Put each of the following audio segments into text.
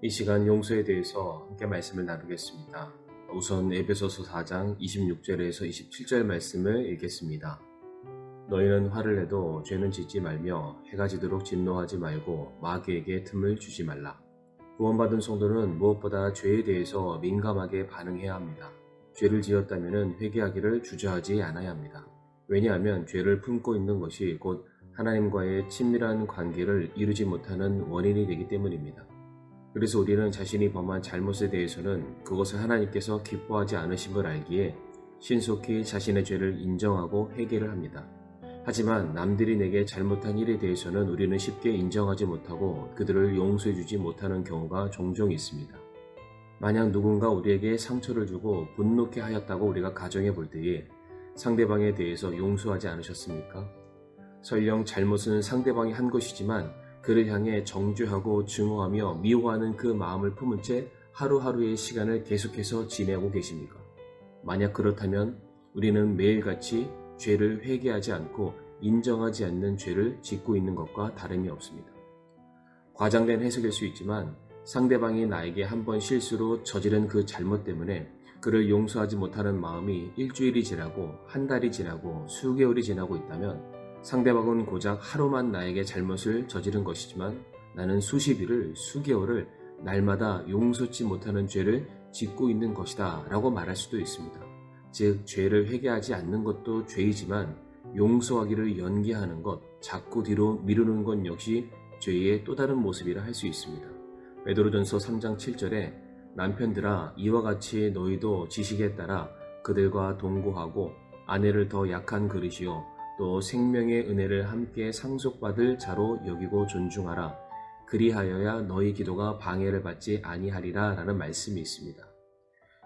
이 시간 용서에 대해서 함께 말씀을 나누겠습니다. 우선 에베소서 4장 26절에서 27절 말씀을 읽겠습니다. 너희는 화를 내도 죄는 짓지 말며 해가 지도록 진노하지 말고 마귀에게 틈을 주지 말라. 구원받은 성도는 무엇보다 죄에 대해서 민감하게 반응해야 합니다. 죄를 지었다면 회개하기를 주저하지 않아야 합니다. 왜냐하면 죄를 품고 있는 것이 곧 하나님과의 친밀한 관계를 이루지 못하는 원인이 되기 때문입니다. 그래서 우리는 자신이 범한 잘못에 대해서는 그것을 하나님께서 기뻐하지 않으심을 알기에 신속히 자신의 죄를 인정하고 회개를 합니다. 하지만 남들이 내게 잘못한 일에 대해서는 우리는 쉽게 인정하지 못하고 그들을 용서해주지 못하는 경우가 종종 있습니다. 만약 누군가 우리에게 상처를 주고 분노케 하였다고 우리가 가정해 볼 때에 상대방에 대해서 용서하지 않으셨습니까? 설령 잘못은 상대방이 한 것이지만 그를 향해 정죄하고 증오하며 미워하는 그 마음을 품은 채 하루하루의 시간을 계속해서 지내고 계십니까? 만약 그렇다면 우리는 매일같이 죄를 회개하지 않고 인정하지 않는 죄를 짓고 있는 것과 다름이 없습니다. 과장된 해석일 수 있지만 상대방이 나에게 한번 실수로 저지른 그 잘못 때문에 그를 용서하지 못하는 마음이 일주일이 지나고 한 달이 지나고 수개월이 지나고 있다면 상대방은 고작 하루만 나에게 잘못을 저지른 것이지만 나는 수십일을 수개월을 날마다 용서치 못하는 죄를 짓고 있는 것이다 라고 말할 수도 있습니다. 즉 죄를 회개하지 않는 것도 죄이지만 용서하기를 연기하는 것, 자꾸 뒤로 미루는 것 역시 죄의 또 다른 모습이라 할 수 있습니다. 베드로전서 3장 7절에 남편들아 이와 같이 너희도 지식에 따라 그들과 동거하고 아내를 더 약한 그릇이요 또 생명의 은혜를 함께 상속받을 자로 여기고 존중하라. 그리하여야 너희 기도가 방해를 받지 아니하리라 라는 말씀이 있습니다.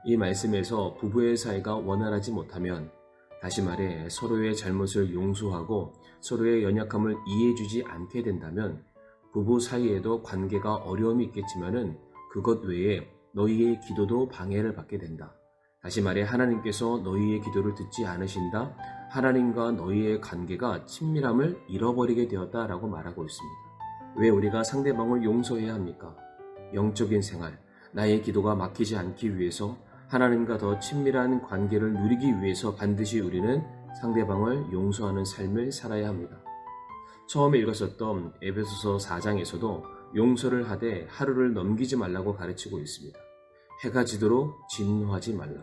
이 말씀에서 부부의 사이가 원활하지 못하면, 다시 말해 서로의 잘못을 용서하고 서로의 연약함을 이해해주지 않게 된다면 부부 사이에도 관계가 어려움이 있겠지만은 그것 외에 너희의 기도도 방해를 받게 된다. 다시 말해 하나님께서 너희의 기도를 듣지 않으신다. 하나님과 너희의 관계가 친밀함을 잃어버리게 되었다라고 말하고 있습니다. 왜 우리가 상대방을 용서해야 합니까? 영적인 생활, 나의 기도가 막히지 않기 위해서 하나님과 더 친밀한 관계를 누리기 위해서 반드시 우리는 상대방을 용서하는 삶을 살아야 합니다. 처음에 읽었었던 에베소서 4장에서도 용서를 하되 하루를 넘기지 말라고 가르치고 있습니다. 해가 지도록 진노하지 말라.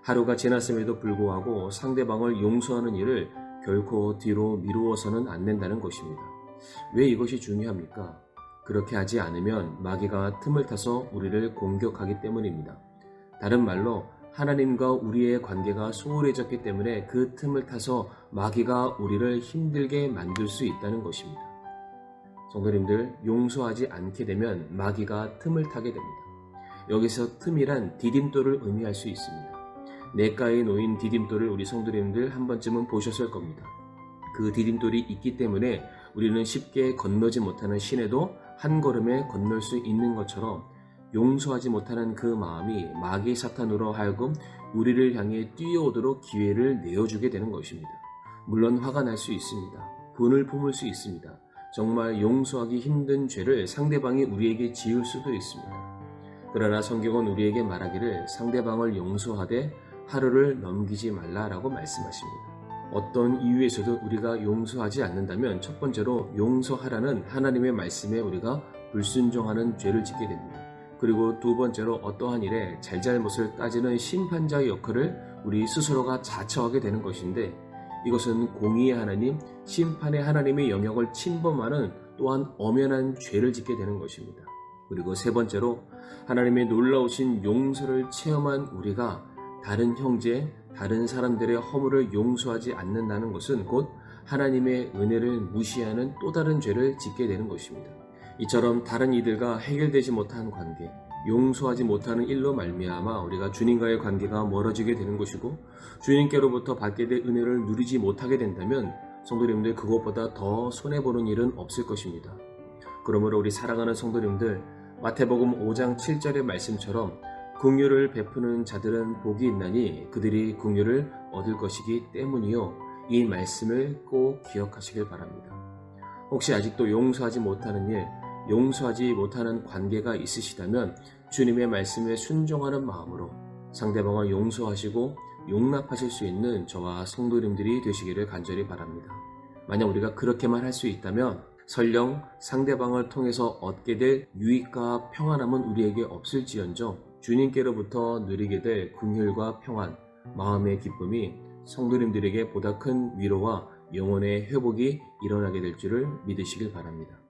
하루가 지났음에도 불구하고 상대방을 용서하는 일을 결코 뒤로 미루어서는 안 된다는 것입니다. 왜 이것이 중요합니까? 그렇게 하지 않으면 마귀가 틈을 타서 우리를 공격하기 때문입니다. 다른 말로 하나님과 우리의 관계가 소홀해졌기 때문에 그 틈을 타서 마귀가 우리를 힘들게 만들 수 있다는 것입니다. 성도님들, 용서하지 않게 되면 마귀가 틈을 타게 됩니다. 여기서 틈이란 디딤돌을 의미할 수 있습니다. 냇가에 놓인 디딤돌을 우리 성도님들 한 번쯤은 보셨을 겁니다. 그 디딤돌이 있기 때문에 우리는 쉽게 건너지 못하는 시내도 한 걸음에 건널 수 있는 것처럼 용서하지 못하는 그 마음이 마귀 사탄으로 하여금 우리를 향해 뛰어오도록 기회를 내어주게 되는 것입니다. 물론 화가 날 수 있습니다. 분을 품을 수 있습니다. 정말 용서하기 힘든 죄를 상대방이 우리에게 지을 수도 있습니다. 그러나 성경은 우리에게 말하기를 상대방을 용서하되 하루를 넘기지 말라라고 말씀하십니다. 어떤 이유에서도 우리가 용서하지 않는다면 첫 번째로 용서하라는 하나님의 말씀에 우리가 불순종하는 죄를 짓게 됩니다. 그리고 두 번째로 어떠한 일에 잘잘못을 따지는 심판자의 역할을 우리 스스로가 자처하게 되는 것인데 이것은 공의의 하나님, 심판의 하나님의 영역을 침범하는 또한 엄연한 죄를 짓게 되는 것입니다. 그리고 세 번째로 하나님의 놀라우신 용서를 체험한 우리가 다른 형제, 다른 사람들의 허물을 용서하지 않는다는 것은 곧 하나님의 은혜를 무시하는 또 다른 죄를 짓게 되는 것입니다. 이처럼 다른 이들과 해결되지 못한 관계, 용서하지 못하는 일로 말미암아 우리가 주님과의 관계가 멀어지게 되는 것이고 주님께로부터 받게 될 은혜를 누리지 못하게 된다면 성도님들 그것보다 더 손해보는 일은 없을 것입니다. 그러므로 우리 사랑하는 성도님들 마태복음 5장 7절의 말씀처럼 긍휼을 베푸는 자들은 복이 있나니 그들이 긍휼을 얻을 것이기 때문이요. 이 말씀을 꼭 기억하시길 바랍니다. 혹시 아직도 용서하지 못하는 일, 용서하지 못하는 관계가 있으시다면 주님의 말씀에 순종하는 마음으로 상대방을 용서하시고 용납하실 수 있는 저와 성도님들이 되시기를 간절히 바랍니다. 만약 우리가 그렇게만 할 수 있다면 설령 상대방을 통해서 얻게 될 유익과 평안함은 우리에게 없을지언정 주님께로부터 누리게 될 긍휼과 평안, 마음의 기쁨이 성도님들에게 보다 큰 위로와 영혼의 회복이 일어나게 될 줄을 믿으시길 바랍니다.